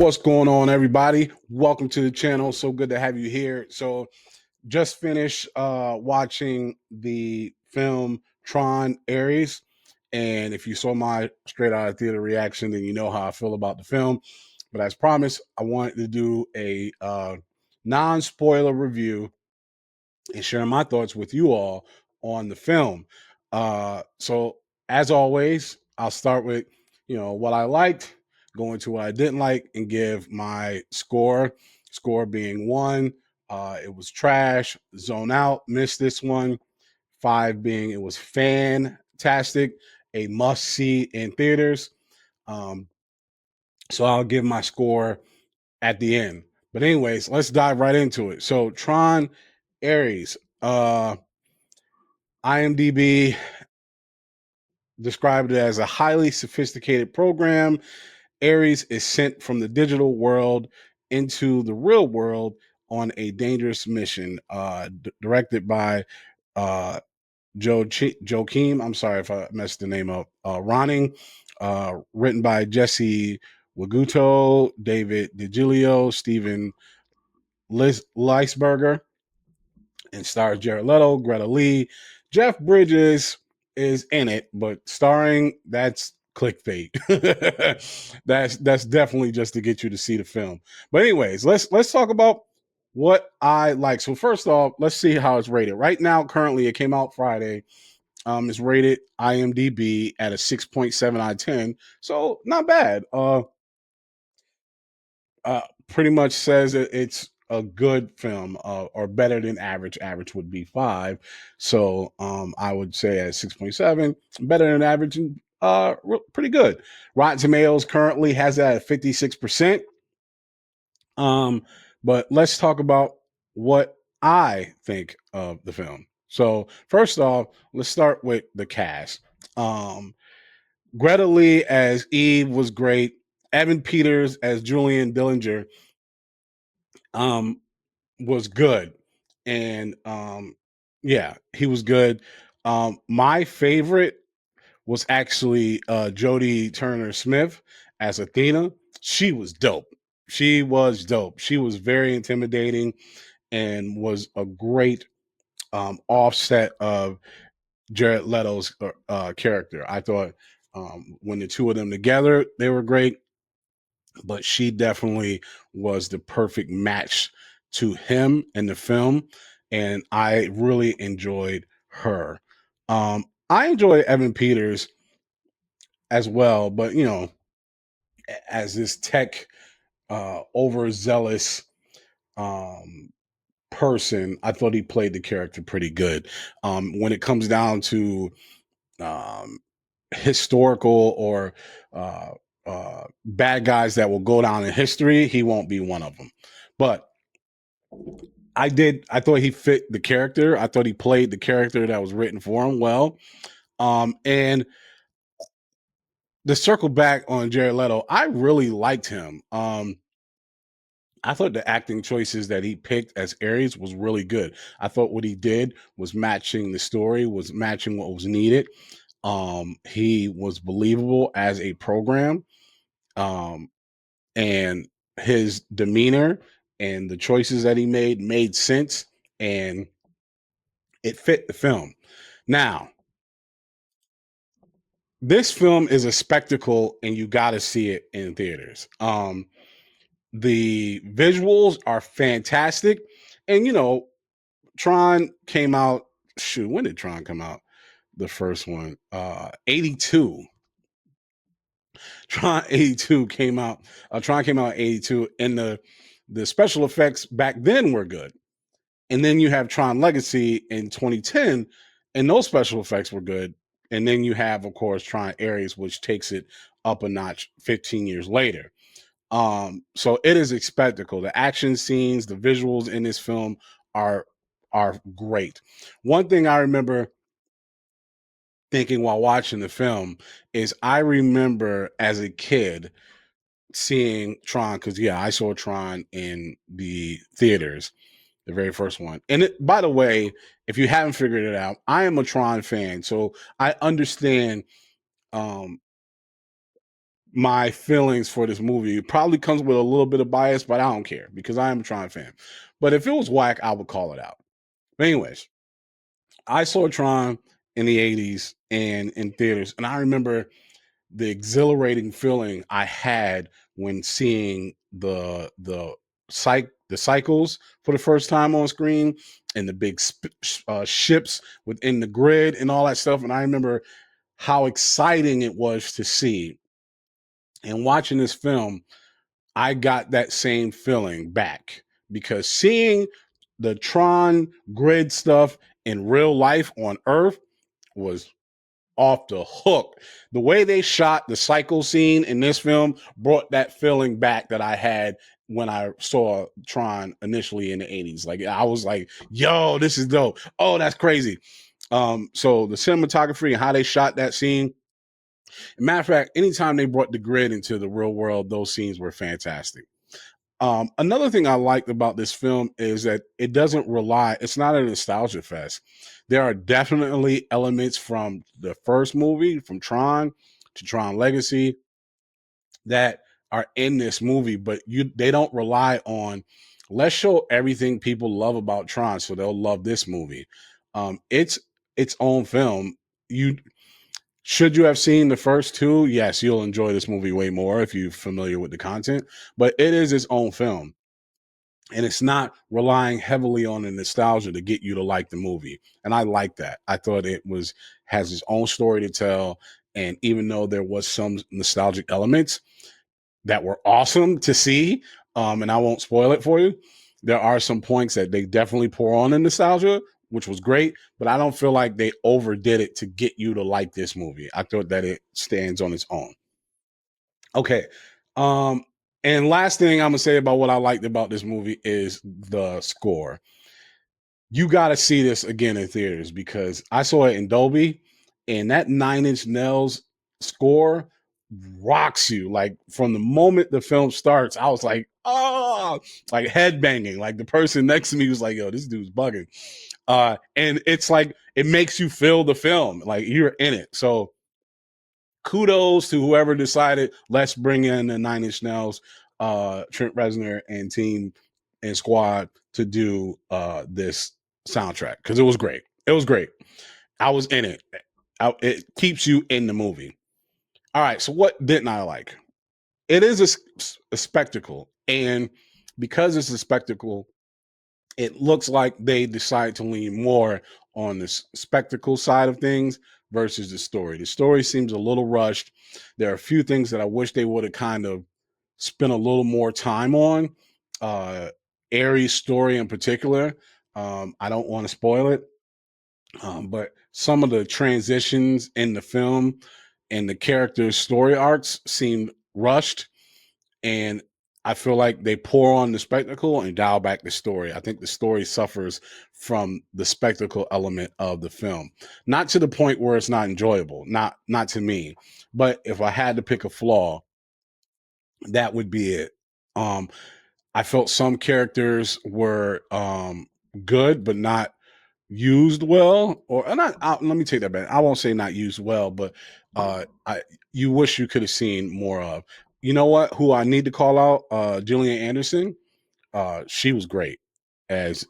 What's going on, everybody? Welcome to the channel. So good to have you here. So just finished watching the film Tron Ares. And if you saw my straight out of theater reaction, then you know how I feel about the film. But as promised, I wanted to do a non-spoiler review and share my thoughts with you all on the film. So as always, I'll start with what I liked, go into what I didn't like, and give my score. Score being 1, it was trash, zone out, missed this one. 5 being it was fantastic, a must see in theaters. Um, so I'll give my score at the end. But anyways, let's dive right into it. So Tron Ares. IMDb described it as a highly sophisticated program. Ares is sent from the digital world into the real world on a dangerous mission. Directed by uh, Joachim. I'm sorry if I messed the name up. Ronning. Written by Jesse Waguto, David DiGilio, Stephen Leisberger, and stars Jared Leto, Greta Lee. Jeff Bridges is in it, but starring, that's clickbait. that's definitely just to get you to see the film. But anyways, let's talk about what I like. So first off, let's see how it's rated. Right now, currently, it came out Friday. It's rated IMDb at a 6.7 out of 10. So not bad. Pretty much says it's a good film, or better than average. Average would be 5, so I would say at 6.7, better than average, and pretty good. Rotten Tomatoes currently has that at 56%. But let's talk about what I think of the film. So first off, let's start with the cast. Greta Lee as Eve was great. Evan Peters as Julian Dillinger um, was good, and yeah, he was good. My favorite was actually Jodie Turner Smith as Athena. She was dope. She was dope. She was very intimidating and was a great offset of Jared Leto's character. I thought when the two of them together, they were great, but she definitely was the perfect match to him in the film, and I really enjoyed her. I enjoy Evan Peters as well, but as this tech overzealous um, person, I thought he played the character pretty good. When it comes down to um, historical or bad guys that will go down in history, he won't be one of them. But I thought he fit the character. I thought he played the character that was written for him well. And to circle back on Jared Leto, I really liked him. I thought the acting choices that he picked as Ares was really good. I thought what he did was matching the story, was matching what was needed. He was believable as a program. Um, and his demeanor and the choices that he made sense, and it fit the film. Now, this film is a spectacle and you got to see it in theaters. The visuals are fantastic, and Tron came out, shoot, when did Tron come out? The first one, 82. Tron 82 came out. Tron came out in 82, and the special effects back then were good. And then you have Tron Legacy in 2010, and those special effects were good. And then you have, of course, Tron Ares, which takes it up a notch 15 years later. So it is a spectacle. The action scenes, the visuals in this film are are great. One thing I remember thinking while watching the film is I remember as a kid seeing Tron, because yeah, I saw Tron in the theaters, the very first one. And by the way, if you haven't figured it out, I am a Tron fan, so I understand um, my feelings for this movie. It probably comes with a little bit of bias, but I don't care because I am a Tron fan. But if it was whack, I would call it out. But anyways, I saw Tron in the 80s and in theaters, and I remember the exhilarating feeling I had when seeing the cycles for the first time on screen and the big ships within the grid and all that stuff. And I remember how exciting it was to see. And watching this film, I got that same feeling back because seeing the Tron grid stuff in real life on Earth was off the hook. The way they shot the cycle scene in this film brought that feeling back that I had when I saw Tron initially in the 80s. Like I was like, yo, this is dope. Oh, that's crazy. So the cinematography and how they shot that scene. Matter of fact, anytime they brought the grid into the real world, those scenes were fantastic. Another thing I liked about this film is that it doesn't rely, it's not a nostalgia fest. There are definitely elements from the first movie, from Tron to Tron Legacy, that are in this movie, but they don't rely on let's show everything people love about Tron so they'll love this movie. It's its own film. You should you have seen the first two? Yes, you'll enjoy this movie way more if you're familiar with the content, but it is its own film and it's not relying heavily on the nostalgia to get you to like the movie. And I like that. I thought it was has its own story to tell, and even though there was some nostalgic elements that were awesome to see, and I won't spoil it for you, there are some points that they definitely pour on in nostalgia, which was great, but I don't feel like they overdid it to get you to like this movie. I thought that it stands on its own. Okay. Um, and last thing I'm gonna say about what I liked about this movie is the score. You got to see this again in theaters because I saw it in Dolby, and that Nine Inch Nails score rocks you. Like from the moment the film starts, I was like, oh, like head banging. Like the person next to me was like, yo, this dude's bugging. And it's like it makes you feel the film, like you're in it. So kudos to whoever decided let's bring in the Nine Inch Nails, Trent Reznor and team and squad to do this soundtrack because it was great. It was great. I was in it. It keeps you in the movie. All right. So what didn't I like? It is a spectacle, and because it's a spectacle, it looks like they decide to lean more on the spectacle side of things versus the story. The story seems a little rushed. There are a few things that I wish they would have kind of spent a little more time on. Uh, Aries' story in particular. I don't want to spoil it, but some of the transitions in the film and the characters' story arcs seemed rushed, and I feel like they pour on the spectacle and dial back the story. I think the story suffers from the spectacle element of the film, not to the point where it's not enjoyable, not to me. But if I had to pick a flaw, that would be it. Um, I felt some characters were good, but not used well, or not. Let me take that back. I won't say not used well, but I you wish you could have seen more of. You know what? Who I need to call out? Gillian Anderson. She was great as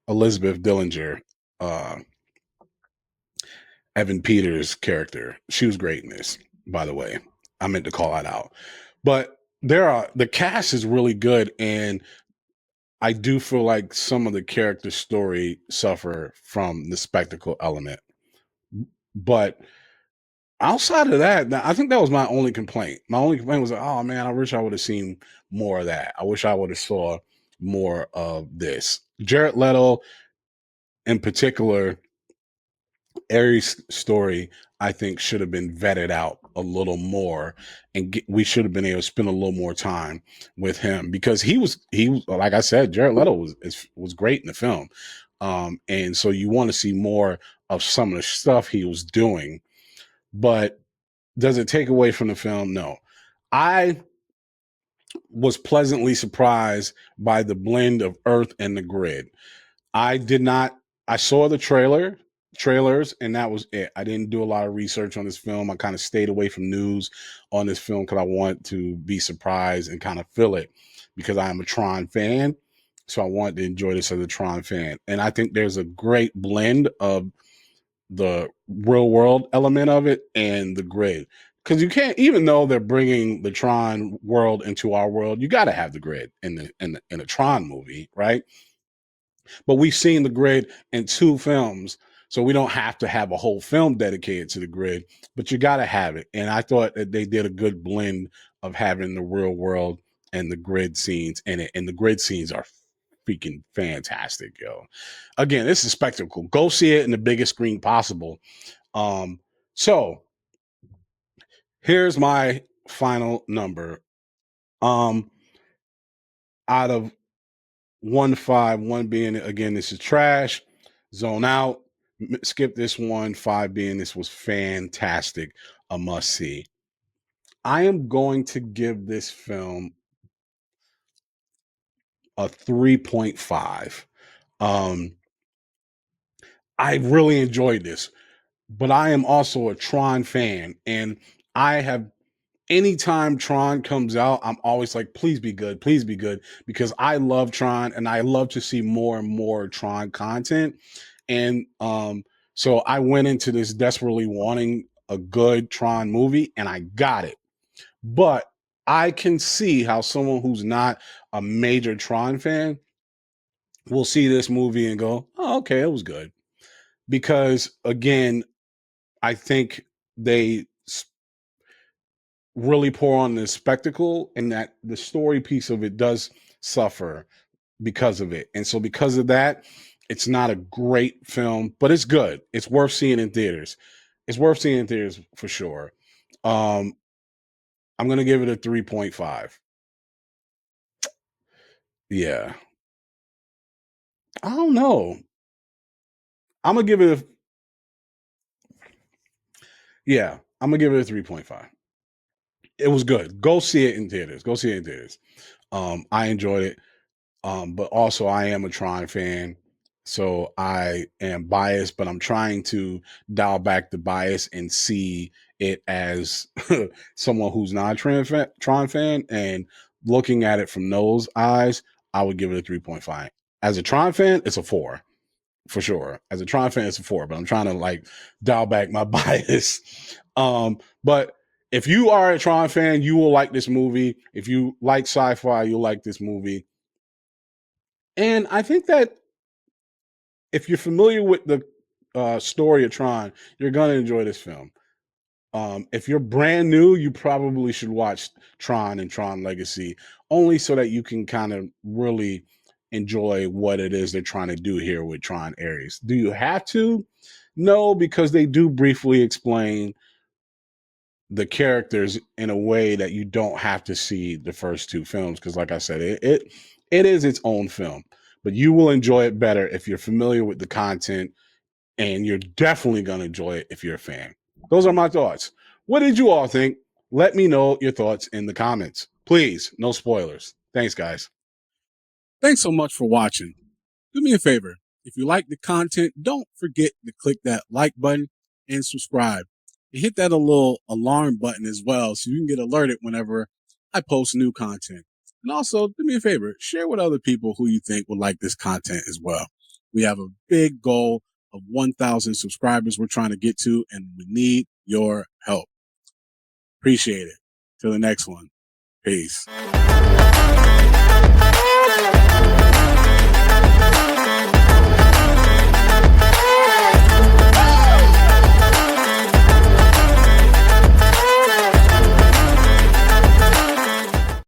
Elizabeth Dillinger, uh, Evan Peters' character. She was great in this. By the way, I meant to call that out. But the cast is really good, and I do feel like some of the character story suffer from the spectacle element. But outside of that, I think that was my only complaint. My only complaint was, like, oh man, I wish I would have seen more of that. I wish I would have saw more of this. Jared Leto, in particular, Aries' story, I think should have been vetted out a little more, and we should have been able to spend a little more time with him because he was like I said, Jared Leto was great in the film, and so you want to see more of some of the stuff he was doing. But does it take away from the film? No. I was pleasantly surprised by the blend of Earth and the grid. I did not. I saw the trailer trailers, and that was it. I didn't do a lot of research on this film. I kind of stayed away from news on this film because I want to be surprised and kind of feel it because I am a Tron fan. So I wanted to enjoy this as a Tron fan. And I think there's a great blend of the real world element of it and the grid. Because you can't, even though they're bringing the Tron world into our world, you got to have the grid in a Tron movie, right? But we've seen the grid in two films, so we don't have to have a whole film dedicated to the grid, but you got to have it. And I thought that they did a good blend of having the real world and the grid scenes in it. And the grid scenes are freaking fantastic, yo. Again, this is a spectacle. Go see it in the biggest screen possible. So here's my final number. Out of 1-5, one being again, this is trash, zone out, skip this one, 5 being this was fantastic, a must see. I am going to give this film a 3.5. I really enjoyed this, but I am also a Tron fan, and I have anytime Tron comes out, I'm always like, please be good, because I love Tron and I love to see more and more Tron content. And so I went into this desperately wanting a good Tron movie, and I got it. But I can see how someone who's not a major Tron fan will see this movie and go, oh, okay, it was good. Because again, I think they really pour on the spectacle, and that the story piece of it does suffer because of it. And so because of that, it's not a great film, but it's good. It's worth seeing in theaters. It's worth seeing in theaters for sure. Um, I'm going to give it a 3.5. Yeah. I don't know. I'm going to give it a yeah, I'm going to give it a 3.5. It was good. Go see it in theaters. Go see it in theaters. I enjoyed it. But also I am a Tron fan, so I am biased, but I'm trying to dial back the bias and see it as someone who's not a Tron fan, and looking at it from those eyes, I would give it a 3.5. As a Tron fan, it's a 4 for sure. As a Tron fan, it's a 4, but I'm trying to like dial back my bias. But if you are a Tron fan, you will like this movie. If you like sci-fi, you'll like this movie. And I think that if you're familiar with the story of Tron, you're going to enjoy this film. If you're brand new, you probably should watch Tron and Tron Legacy, only so that you can kind of really enjoy what it is they're trying to do here with Tron Ares. Do you have to? No, because they do briefly explain the characters in a way that you don't have to see the first two films. Because, like I said, it is its own film, but you will enjoy it better if you're familiar with the content, and you're definitely going to enjoy it if you're a fan. Those are my thoughts. What did you all think? Let me know your thoughts in the comments. Please, no spoilers. Thanks, guys. Thanks so much for watching. Do me a favor. If you like the content, don't forget to click that like button and subscribe. And hit that little alarm button as well so you can get alerted whenever I post new content. And also, do me a favor, share with other people who you think would like this content as well. We have a big goal of 1,000 subscribers we're trying to get to, and we need your help. Appreciate it. Till the next one. Peace.